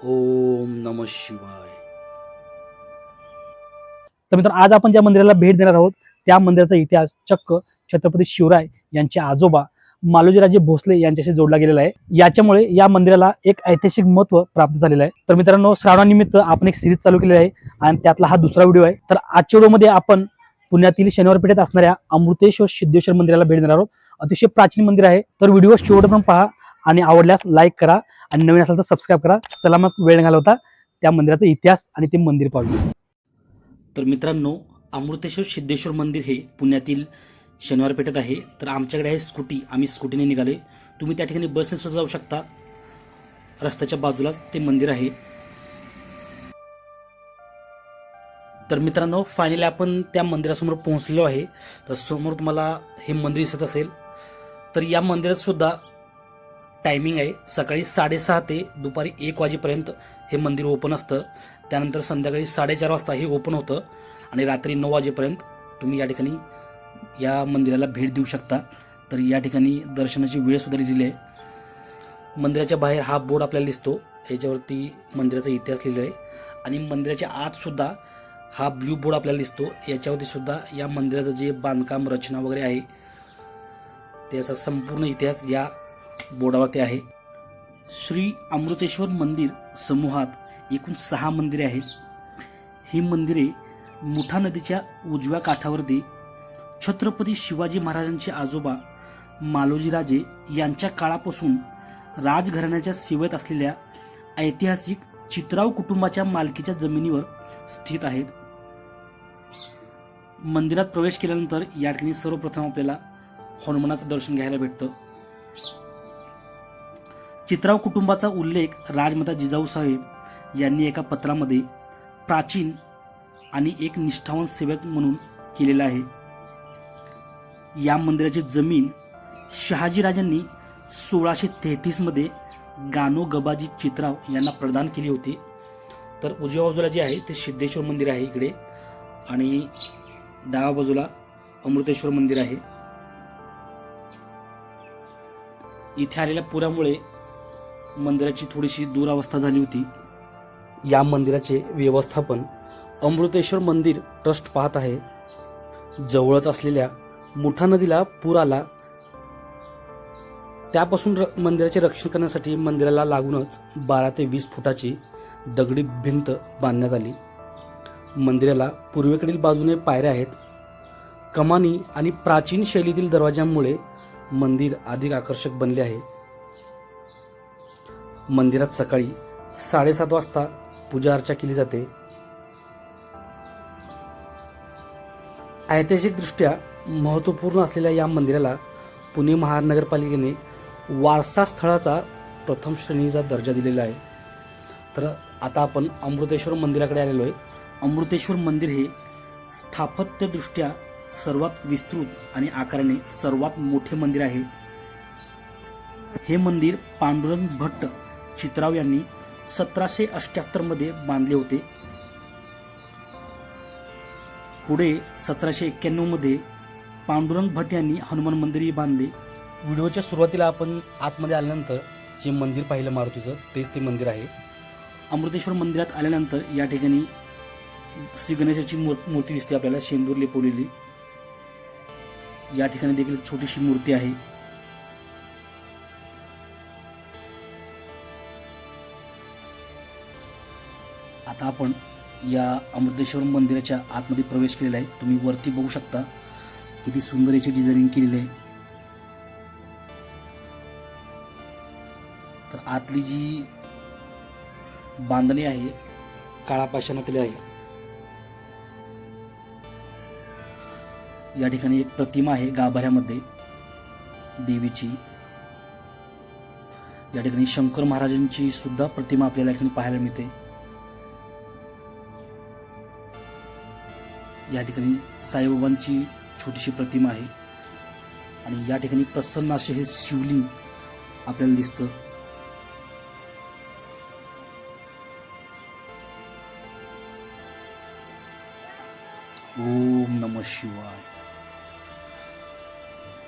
ओम नमः शिवाय. तर मित्रांनो, आज आपण ज्या मंदिराला भेट देणार आहोत त्या मंदिराचा इतिहास चक्क छत्रपती शिवराय यांचे आजोबा मालोजीराजे भोसले यांच्याशी जोडला गेलेला आहे. याच्यामुळे या मंदिराला एक ऐतिहासिक महत्त्व प्राप्त झालेलं आहे. तर मित्रांनो, श्रावणानिमित्त आपण एक सिरीज चालू केलेली आहे आणि त्यातला हा दुसरा व्हिडिओ आहे. तर आजच्या व्हिडिओमध्ये आपण पुण्यातील शनिवार पेठेत असणाऱ्या अमृतेश्वर सिद्धेश्वर मंदिराला भेट देणार आहोत. अतिशय प्राचीन मंदिर आहे. तर व्हिडिओ शेवटपर्यंत पहा आणि आवडल्यास लाईक करा आणि नवीन असेल तर सबस्क्राईब करा. चला मग वेळ घालवता त्या मंदिराचा इतिहास आणि ते मंदिर पाहूया. तर मित्रांनो, अमृतेश्वर सिद्धेश्वर मंदिर हे पुण्यातील शनिवार पेठेत आहे. तर आमच्याकडे आहे स्कूटी, आम्ही स्कूटीने निघाले. तुम्ही त्या ठिकाणी बसने सुद्धा जाऊ शकता. रस्त्याच्या बाजूलाच ते मंदिर आहे. तर मित्रांनो, फायनली आपण त्या मंदिरासमोर पोहोचलेलो आहे. तर समोर तुम्हाला हे मंदिर दिसत असेल. तर या मंदिरात सुद्धा टायमिंग आहे. सकाळी 6:30 ते दुपारी 1 वाजेपर्यंत हे मंदिर ओपन असतं. त्यानंतर संध्याकाळी 4:30 वाजता हे ओपन होतं आणि रात्री 9 वाजेपर्यंत तुम्ही या ठिकाणी या मंदिराला भेट देऊ शकता. तर या ठिकाणी दर्शनाची वेळ सुद्धा दिलेली आहे. मंदिराच्या बाहेर हा बोर्ड आपल्याला दिसतो, याच्यावरती मंदिराचा इतिहास लिहिला आहे. आणि मंदिराच्या आत सुद्धा हा ब्ल्यू बोर्ड आपल्याला दिसतो, याच्यावरती सुद्धा या मंदिराचं जे बांधकाम रचना वगैरे आहे त्याचा संपूर्ण इतिहास या बोर्डावरती आहे. श्री अमृतेश्वर मंदिर समूहात एकूण 6 मंदिरे आहेत. ही मंदिरे मुठा नदीच्या उजव्या काठावरती छत्रपती शिवाजी महाराजांचे आजोबा मालोजीराजे यांच्या काळापासून राजघराण्याच्या सेवेत असलेल्या ऐतिहासिक चित्राव कुटुंबाच्या मालकीच्या जमिनीवर स्थित आहेत. मंदिरात प्रवेश केल्यानंतर या ठिकाणी सर्वप्रथम आपल्याला हनुमानाचं दर्शन घ्यायला भेटतं. चित्राव कुटुंबाचा उल्लेख राजमाता जिजाऊ साहेब यांनी एका पत्रामध्ये प्राचीन आणि एक निष्ठावान सेवक म्हणून केलेला आहे. या मंदिराची जमीन शहाजीराजांनी 1633 मध्ये गानो गबाजी चित्राव यांना प्रदान केली होती. तर उजव्या बाजूला जे आहे ते सिद्धेश्वर मंदिर आहे इकडे, आणि डाव्या बाजूला अमृतेश्वर मंदिर आहे. इथे आलेल्या पुरामुळे मंदिराची थोडीशी दुरावस्था झाली होती. या मंदिराचे व्यवस्थापन अमृतेश्वर मंदिर ट्रस्ट पाहत आहे. जवळच असलेल्या मुठा नदीला पूर आला, त्यापासून मंदिराचे रक्षण करण्यासाठी मंदिराला लागूनच 12 ते 20 फुटाची दगडी भिंत बांधण्यात आली. मंदिराला पूर्वेकडील बाजूने पायऱ्या आहेत. कमानी आणि प्राचीन शैलीतील दरवाजांमुळे मंदिर अधिक आकर्षक बनले आहे. मंदिरात सकाळी 7:30 वाजता पूजा अर्चा केली जाते. ऐतिहासिकदृष्ट्या महत्त्वपूर्ण असलेल्या या मंदिराला पुणे महानगरपालिकेने वारसा स्थळाचा प्रथम श्रेणीचा दर्जा दिलेला आहे. तर आता आपण अमृतेश्वर मंदिराकडे आलेलो आहे. अमृतेश्वर मंदिर हे स्थापत्यदृष्ट्या सर्वात विस्तृत आणि आकाराने सर्वात मोठे मंदिर आहे. हे मंदिर पांडुरंग भट्ट चित्राव यांनी 1778 मध्ये बांधले होते. पुढे 1791 मध्ये पांडुरंग भट्ट यांनी हनुमान मंदिरही बांधले. व्हिडिओच्या सुरुवातीला आपण आतमध्ये आल्यानंतर जे मंदिर पाहिलं मारुतीचं, तेच ते मंदिर आहे. अमृतेश्वर मंदिरात आल्यानंतर या ठिकाणी श्री गणेशाची मूर्ती दिसते आपल्याला, शेंदूर लेपवलेली. या ठिकाणी देखील छोटीशी मूर्ती आहे. आता आपण या अमृतेश्वर मंदिराच्या आतमध्ये प्रवेश केलेला आहे. तुम्ही वरती बघू शकता किती सुंदर याची डिझायनिंग केलेली आहे. तर आतली जी बांधणी आहे काळा पाषाणातली आहे. या ठिकाणी एक प्रतिमा आहे गाभाऱ्यामध्ये देवीची. या ठिकाणी शंकर महाराजांची सुद्धा प्रतिमा आपल्याला या ठिकाणी पाहायला मिळते. या ठिकाणी साईबाबांची छोटीशी प्रतिमा आहे आणि या ठिकाणी प्रसन्न असे हे शिवलिंग आपल्याला दिसतं. ओम नमः शिवाय.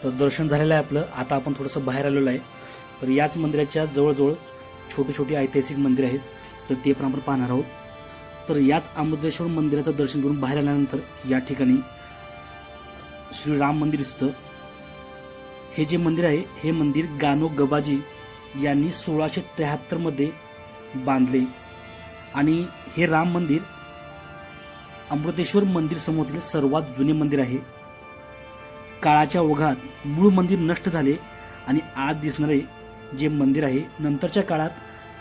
तर दर्शन झालेलं आहे आपलं. आता आपण थोडंसं बाहेर आलेलो आहे. तर याच मंदिराच्या जवळजवळ छोटी छोटी ऐतिहासिक मंदिर आहेत. तर ते पण आपण पाहणार आहोत. तर याच अमृतेश्वर मंदिराचं दर्शन करून बाहेर आल्यानंतर या ठिकाणी श्री राम मंदिर दिसतं. हे जे मंदिर आहे हे मंदिर गानो गबाजी यांनी 1673 मध्ये बांधले आणि हे राम मंदिर अमृतेश्वर मंदिर समोरील सर्वात जुने मंदिर आहे. काळाच्या ओघात मूळ मंदिर नष्ट झाले आणि आज दिसणारे जे मंदिर आहे नंतरच्या काळात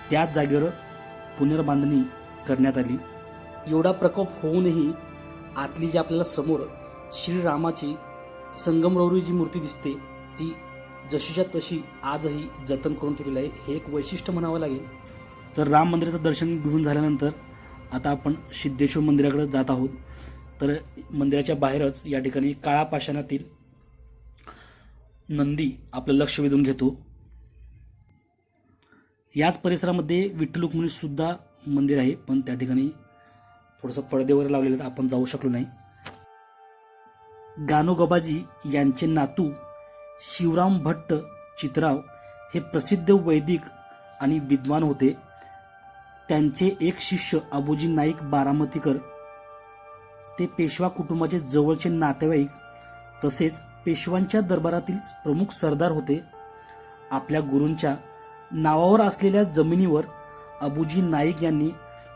त्याच जागेवर पुनर्बांधणी करण्यात आली. एवढा प्रकोप होऊनही आतली जी आपल्याला समोर श्रीरामाची संगमरवरी जी मूर्ती दिसते ती जशीच्या तशी आजही जतन करून ठेवलेली आहे. हे एक वैशिष्ट्य म्हणावं लागेल. तर राम मंदिराचं दर्शन घेऊन झाल्यानंतर आता आपण सिद्धेश्वर मंदिराकडे जात आहोत. तर मंदिराच्या बाहेरच या ठिकाणी काळा पाषाणातील नंदी आपलं लक्ष वेधून घेतो. याच परिसरामध्ये विठ्ठल रुक्मिणी सुद्धा मंदिर आहे, पण त्या ठिकाणी थोडंसं पडदे वगैरे लावलेले आहेत, आपण जाऊ शकलो नाही. गानोगबाजी यांचे नातू शिवराम भट्ट चित्राव हे प्रसिद्ध वैदिक आणि विद्वान होते. त्यांचे एक शिष्य अबोजी नाईक बारामतीकर ते पेशवा कुटुंबाचे जवळचे नातेवाईक तसेच पेशवांच्या दरबारातील प्रमुख सरदार होते. आपल्या गुरूंच्या नावावर असलेल्या जमिनीवर अबोजी नाईक यांनी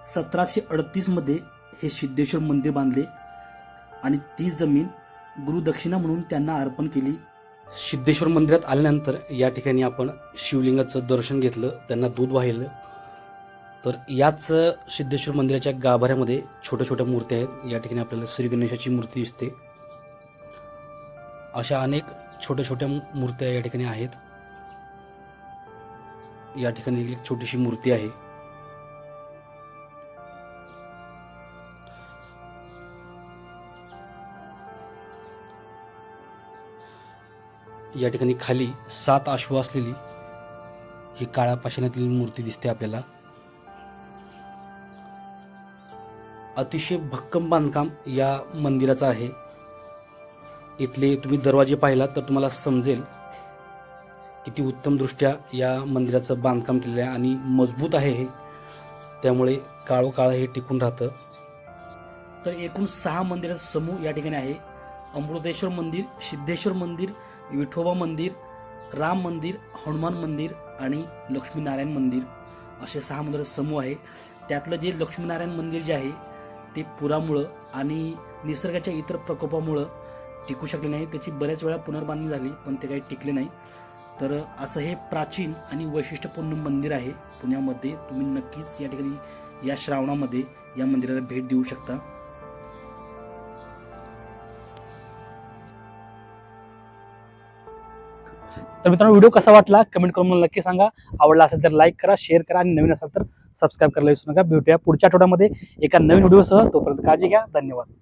1738 मध्ये हे सिद्धेश्वर मंदिर बांधले आणि ती जमीन गुरुदक्षिणा म्हणून त्यांना अर्पण केली. सिद्धेश्वर मंदिरात आल्यानंतर या ठिकाणी आपण शिवलिंगाचं दर्शन घेतलं, त्यांना दूध वाहिलं. तर याच सिद्धेश्वर मंदिराच्या गाभाऱ्यामध्ये छोट्या छोट्या मूर्त्या आहेत. या ठिकाणी आपल्याला श्री गणेशाची मूर्ती दिसते. अशा अनेक छोट्या छोट्या मूर्त्या या ठिकाणी आहेत. या ठिकाणी एक छोटीशी मूर्ती आहे. या ठिकाणी खाली 7 अश्व असलेली ही काळ्या पाषाणातील मूर्ती दिसते आपल्याला. अतिशय भक्कम बांधकाम या मंदिराचं आहे. इथले तुम्ही दरवाजे पाहिलात तर तुम्हाला समजेल किती उत्तमदृष्ट्या या मंदिराचं बांधकाम केलेलं आहे आणि मजबूत आहे हे, त्यामुळे काळोकाळ हे टिकून राहतं. तर एकूण 6 मंदिराचा समूह या ठिकाणी आहे. अमृतेश्वर मंदिर, सिद्धेश्वर मंदिर, विठोबा मंदिर, राम मंदिर, हनुमान मंदिर आणि लक्ष्मीनारायण मंदिर असे 6 मंदिराचा समूह आहे. त्यातलं जे लक्ष्मीनारायण मंदिर जे आहे ते पुरामुळं आणि निसर्गाच्या इतर प्रकोपामुळं टिकू शकले नाही. त्याची बऱ्याच वेळा पुनर्बांधणी झाली पण ते काही टिकले नाही. तर असं हे प्राचीन आणि वैशिष्ट्यपूर्ण मंदिर आहे पुण्यामध्ये. तुम्ही नक्कीच या ठिकाणी या श्रावणामध्ये या मंदिराला भेट देऊ शकता. तर मित्रांनो, व्हिडिओ कसा वाटला कमेंट करून मला नक्की सांगा. आवडला असेल तर लाईक करा, शेअर करा आणि नवीन असाल तर सबस्क्राईब करायला विसरू नका. भेटूया पुढच्या आठवड्यामध्ये एका नवीन व्हिडिओसह. तोपर्यंत काळजी घ्या. धन्यवाद.